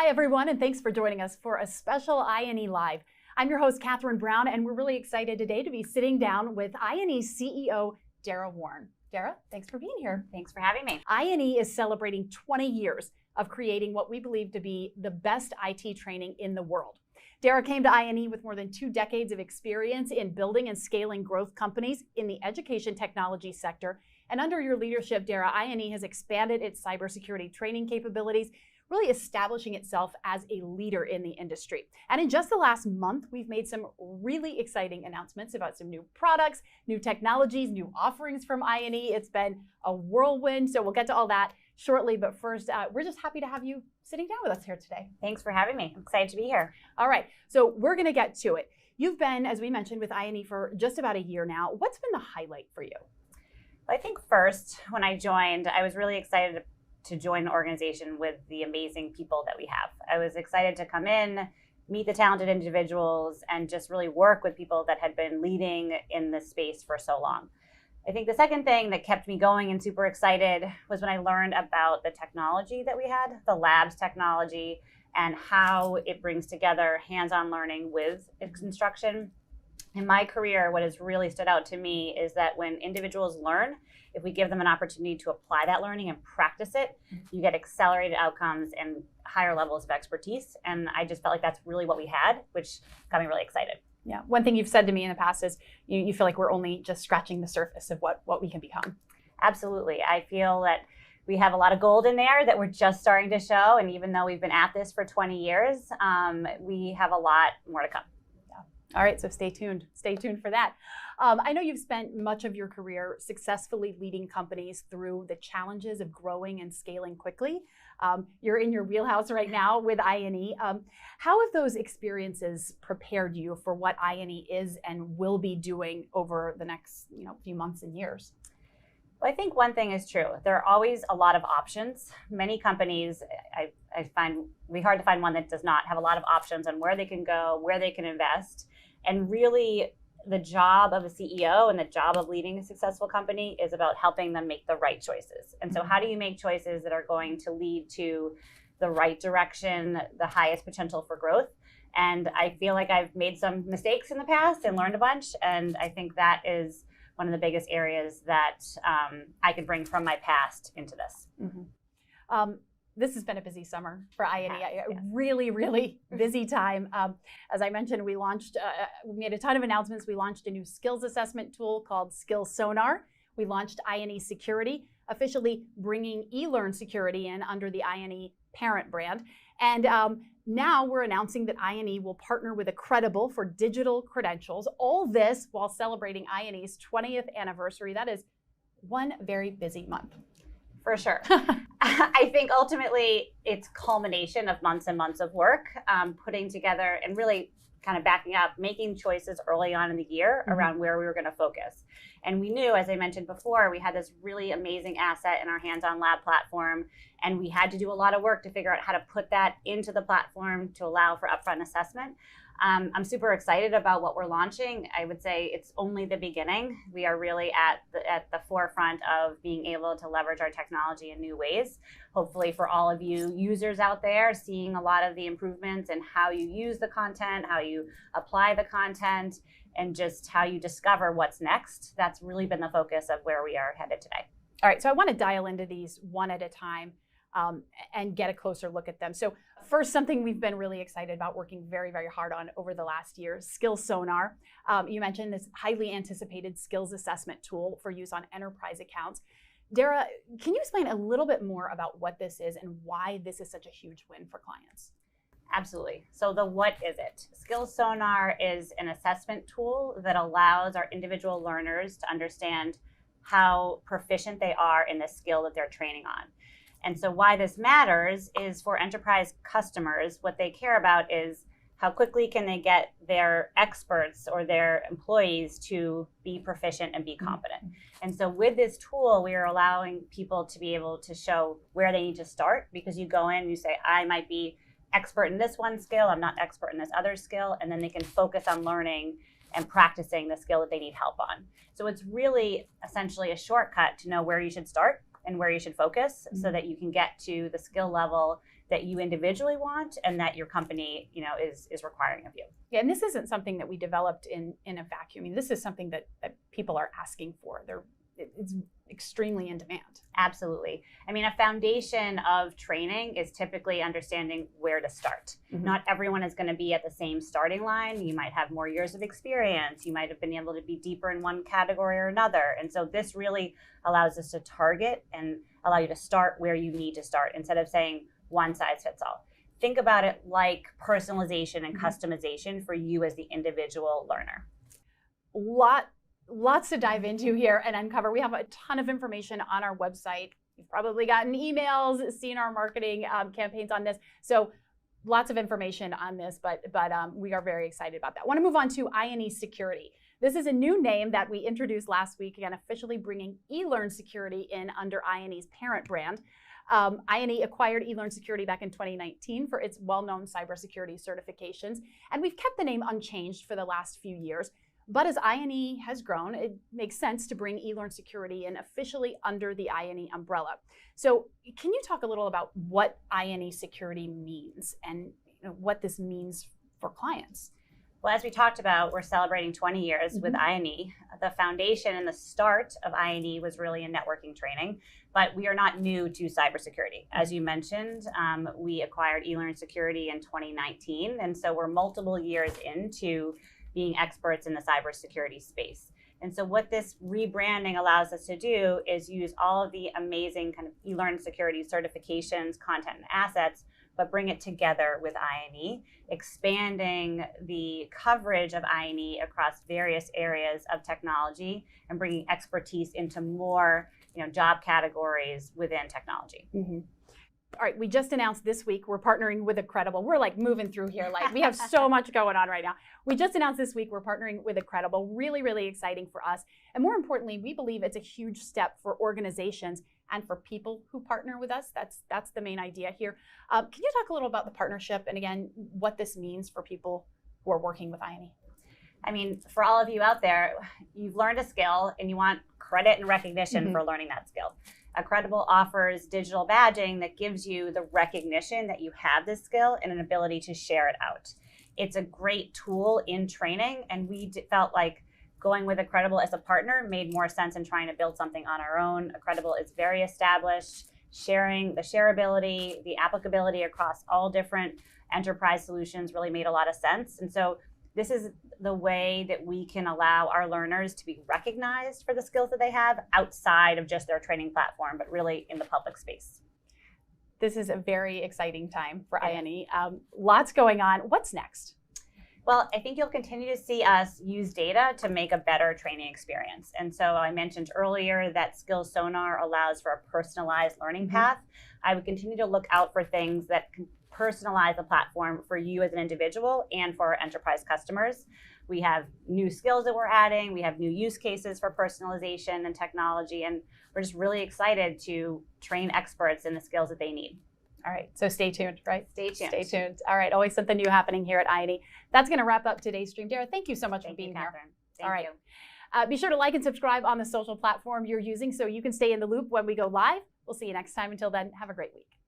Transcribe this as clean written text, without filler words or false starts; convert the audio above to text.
Hi, everyone, and thanks for joining us for a special INE Live. I'm your host, Catherine Brown, and we're really excited today to be sitting down with INE CEO, Dara Warren. Dara, thanks for being here. Thanks for having me. INE is celebrating 20 years of creating what we believe to be the best IT training in the world. Dara came to INE with more than 2 decades of experience in building and scaling growth companies in the education technology sector. And under your leadership, Dara, INE has expanded its cybersecurity training capabilities, really establishing itself as a leader in the industry. And in just the last month, we've made some really exciting announcements about some new products, new technologies, new offerings from INE. It's been a whirlwind, so we'll get to all that shortly. But first, we're just happy to have you sitting down with us here today. Thanks for having me. I'm excited to be here. All right, so we're gonna get to it. You've been, as we mentioned, with INE for just about a year now. What's been the highlight for you? Well, I think first, when I joined, I was really excited to join an organization with the amazing people that we have. I was excited to come in, meet the talented individuals, and just really work with people that had been leading in this space for so long. I think the second thing that kept me going and super excited was when I learned about the technology that we had, the labs technology, and how it brings together hands-on learning with instruction. In my career, what has really stood out to me is that when individuals learn, if we give them an opportunity to apply that learning and practice it, you get accelerated outcomes and higher levels of expertise. And I just felt like that's really what we had, which got me really excited. Yeah, one thing you've said to me in the past is you feel like we're only just scratching the surface of what we can become. Absolutely. I feel that we have a lot of gold in there that we're just starting to show. And even though we've been at this for 20 years, we have a lot more to come. All right, so stay tuned. Stay tuned for that. I know you've spent much of your career successfully leading companies through the challenges of growing and scaling quickly. You're in your wheelhouse right now with INE. How have those experiences prepared you for what INE is and will be doing over the next few months and years? Well, I think one thing is true. There are always a lot of options. Many companies, I find it really hard to find one that does not have a lot of options on where they can go, where they can invest. And really, the job of a CEO and the job of leading a successful company is about helping them make the right choices. And so how do you make choices that are going to lead to the right direction, the highest potential for growth? And I feel like I've made some mistakes in the past and learned a bunch. And I think that is one of the biggest areas that I could bring from my past into this. Mm-hmm. This has been a busy summer for INE, Yes. Really, really busy time. As I mentioned, we made a ton of announcements. We launched a new skills assessment tool called Skill Sonar. We launched INE Security, officially bringing eLearn security in under the INE parent brand. And now we're announcing that INE will partner with Accredible for digital credentials. All this while celebrating INE's 20th anniversary. That is one very busy month. For sure. I think ultimately it's culmination of months and months of work, putting together and really kind of backing up, making choices early on in the year around where we were going to focus. And we knew, as I mentioned before, we had this really amazing asset in our hands-on lab platform, and we had to do a lot of work to figure out how to put that into the platform to allow for upfront assessment. I'm super excited about what we're launching. I would say it's only the beginning. We are really at the forefront of being able to leverage our technology in new ways. Hopefully for all of you users out there, seeing a lot of the improvements in how you use the content, how you apply the content, and just how you discover what's next. That's really been the focus of where we are headed today. All right, so I want to dial into these one at a time and get a closer look at them. So first, something we've been really excited about working very, very hard on over the last year, Skill Sonar. You mentioned this highly anticipated skills assessment tool for use on enterprise accounts. Dara, can you explain a little bit more about what this is and why this is such a huge win for clients? Absolutely. So the what is it? Skill Sonar is an assessment tool that allows our individual learners to understand how proficient they are in the skill that they're training on. And so why this matters is for enterprise customers, what they care about is how quickly can they get their experts or their employees to be proficient and be competent. And so with this tool, we are allowing people to be able to show where they need to start, because you go in and you say, I might be expert in this one skill, I'm not expert in this other skill, and then they can focus on learning and practicing the skill that they need help on. So it's really essentially a shortcut to know where you should start and where you should focus so that you can get to the skill level that you individually want and that your company, is requiring of you. Yeah, and this isn't something that we developed in a vacuum. I mean, this is something that people are asking for. It's extremely in demand. Absolutely. I mean, a foundation of training is typically understanding where to start. Not everyone is going to be at the same starting line. You might have more years of experience. You might have been able to be deeper in one category or another. And so this really allows us to target and allow you to start where you need to start instead of saying one size fits all. Think about it like personalization and customization for you as the individual learner. Lots to dive into here and uncover. We have a ton of information on our website. You've probably gotten emails, seen our marketing campaigns on this. So lots of information on this, but we are very excited about that. I want to move on to INE Security. This is a new name that we introduced last week, again, officially bringing eLearn Security in under INE's parent brand. INE acquired eLearn Security back in 2019 for its well-known cybersecurity certifications, and we've kept the name unchanged for the last few years. But as INE has grown, it makes sense to bring eLearn Security in officially under the INE umbrella. So can you talk a little about what INE Security means and what this means for clients? Well, as we talked about, we're celebrating 20 years with INE. The foundation and the start of INE was really in networking training, but we are not new to cybersecurity. As you mentioned, we acquired eLearn Security in 2019, and so we're multiple years into being experts in the cybersecurity space. And so what this rebranding allows us to do is use all of the amazing kind of eLearn Security certifications, content, and assets, but bring it together with INE, expanding the coverage of INE across various areas of technology and bringing expertise into more job categories within technology. All right, we just announced this week we're partnering with Credible. We're like moving through here, like we have so much going on right now. We just announced this week we're partnering with Credible. Really, really exciting for us. And more importantly, we believe it's a huge step for organizations and for people who partner with us. That's the main idea here. Can you talk a little about the partnership and again, what this means for people who are working with INE? I mean, for all of you out there, you've learned a skill and you want credit and recognition for learning that skill. Credible offers digital badging that gives you the recognition that you have this skill and an ability to share it out. It's a great tool in training, and we felt like going with Credible as a partner made more sense than trying to build something on our own. Credible is very established. Sharing the shareability, the applicability across all different enterprise solutions really made a lot of sense. And so this is the way that we can allow our learners to be recognized for the skills that they have outside of just their training platform, but really in the public space. This is a very exciting time for INE. Lots going on. What's next? Well, I think you'll continue to see us use data to make a better training experience. And so I mentioned earlier that Skill Sonar allows for a personalized learning path. I would continue to look out for things that can personalize the platform for you as an individual and for our enterprise customers. We have new skills that we're adding. We have new use cases for personalization and technology. And we're just really excited to train experts in the skills that they need. All right, so stay tuned, right? Stay tuned. Stay tuned. All right, always something new happening here at INE. That's going to wrap up today's stream. Dara, thank you so much for being here. Thank you. Be sure to like and subscribe on the social platform you're using so you can stay in the loop when we go live. We'll see you next time. Until then, have a great week.